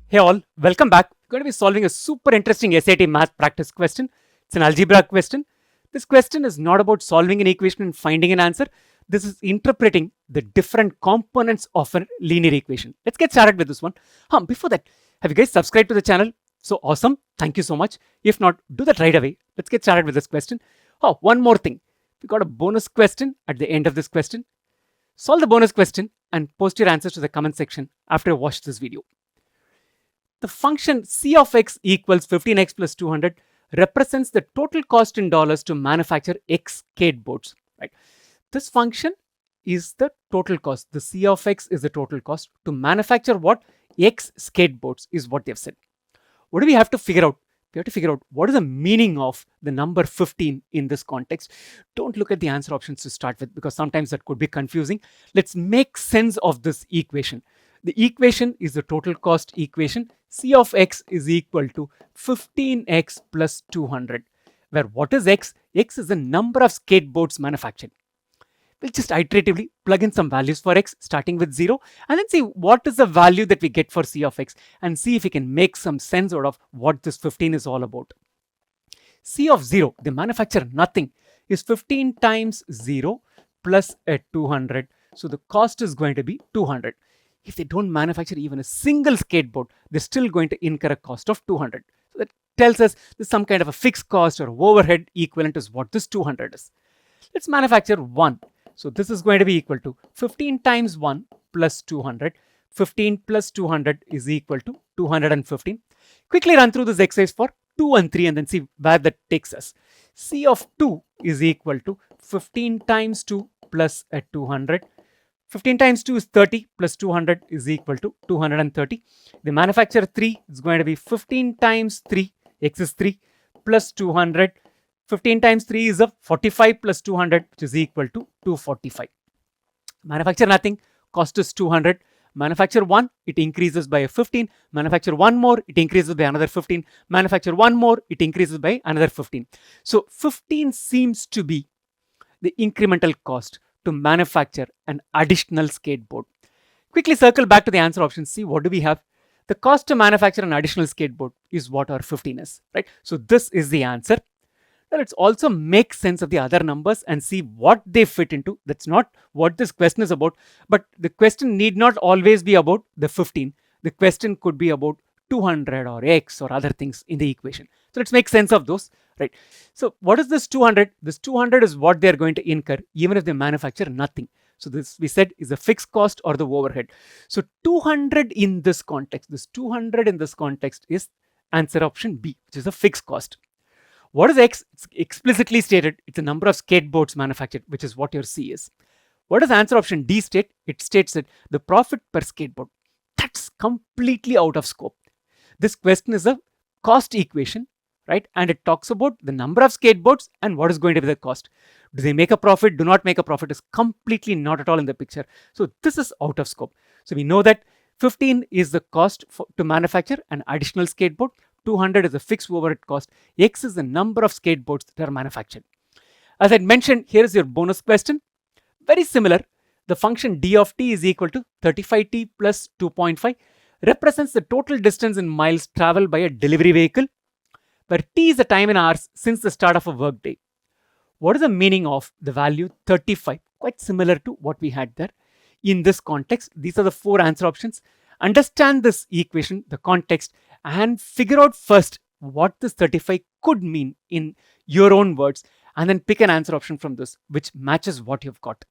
Hey all, welcome back. We're going to be solving a super interesting SAT math practice question. It's an algebra question. This question is not about solving an equation and finding an answer. This is interpreting the different components of a linear equation. Let's get started with this one. Before that, have you guys subscribed to the channel? So awesome. Thank you so much. If not, do that right away. Let's get started with this question. One more thing. We got a bonus question at the end of this question. Solve the bonus question and post your answers to the comment section after you watch this video. The function c of x equals 15x plus 200 represents the total cost in dollars to manufacture x skateboards. Right? This function is the total cost. The c of x is the total cost to manufacture what? X skateboards is what they've said. What do we have to figure out? We have to figure out what is the meaning of the number 15 in this context. Don't look at the answer options to start with because sometimes that could be confusing. Let's make sense of this equation. The equation is the total cost equation. C of x is equal to 15x plus 200. Where what is x? X is the number of skateboards manufactured. We'll just iteratively plug in some values for x starting with 0 and then see what is the value that we get for c of x and see if we can make some sense out of what this 15 is all about. C of 0, they manufacture nothing, is 15 times 0 plus a 200. So the cost is going to be 200. If they don't manufacture even a single skateboard, they're still going to incur a cost of 200. So that tells us there's some kind of a fixed cost or overhead equivalent is what this 200 is. Let's manufacture 1. So this is going to be equal to 15 times 1 plus 200. 15 plus 200 is equal to 215. Quickly run through this exercise for 2 and 3 and then see where that takes us. C of 2 is equal to 15 times 2 plus a 200. 15 times 2 is 30 plus 200 is equal to 230. The manufacture 3 is going to be 15 times 3, x is 3, plus 200. 15 times 3 is a 45 plus 200, which is equal to 245. Manufacture nothing, cost is 200. Manufacture 1, it increases by a 15. Manufacture 1 more, it increases by another 15. Manufacture 1 more, it increases by another 15. So 15 seems to be the incremental cost to manufacture an additional skateboard. Quickly circle back to the answer options. See what do we have? The cost to manufacture an additional skateboard is what our 15 is, right? So this is the answer. Now let's also make sense of the other numbers and see what they fit into. That's not what this question is about, but the question need not always be about the 15. The question could be about 200 or x or other things in the equation. So let's make sense of those, right? So what is this 200? This 200 is what they're going to incur even if they manufacture nothing. So this we said is a fixed cost or the overhead. So 200 in this context, this 200 in this context is answer option B, which is a fixed cost. What is X? It's explicitly stated. It's the number of skateboards manufactured, which is what your C is. What does answer option D state? It states that the profit per skateboard. That's completely out of scope. This question is a cost equation, right? And it talks about the number of skateboards and what is going to be the cost. Do they make a profit? Do not make a profit is completely not at all in the picture. So this is out of scope. So we know that 15 is the cost to manufacture an additional skateboard. 200 is a fixed overhead cost. X is the number of skateboards that are manufactured. As I mentioned, here is your bonus question. Very similar. The function d of t is equal to 35t plus 2.5 represents the total distance in miles traveled by a delivery vehicle, where t is the time in hours since the start of a workday. What is the meaning of the value 35? Quite similar to what we had there. In this context, these are the 4 answer options. Understand this equation, the context, and figure out first what this 35 could mean in your own words, and then pick an answer option from this which matches what you've got.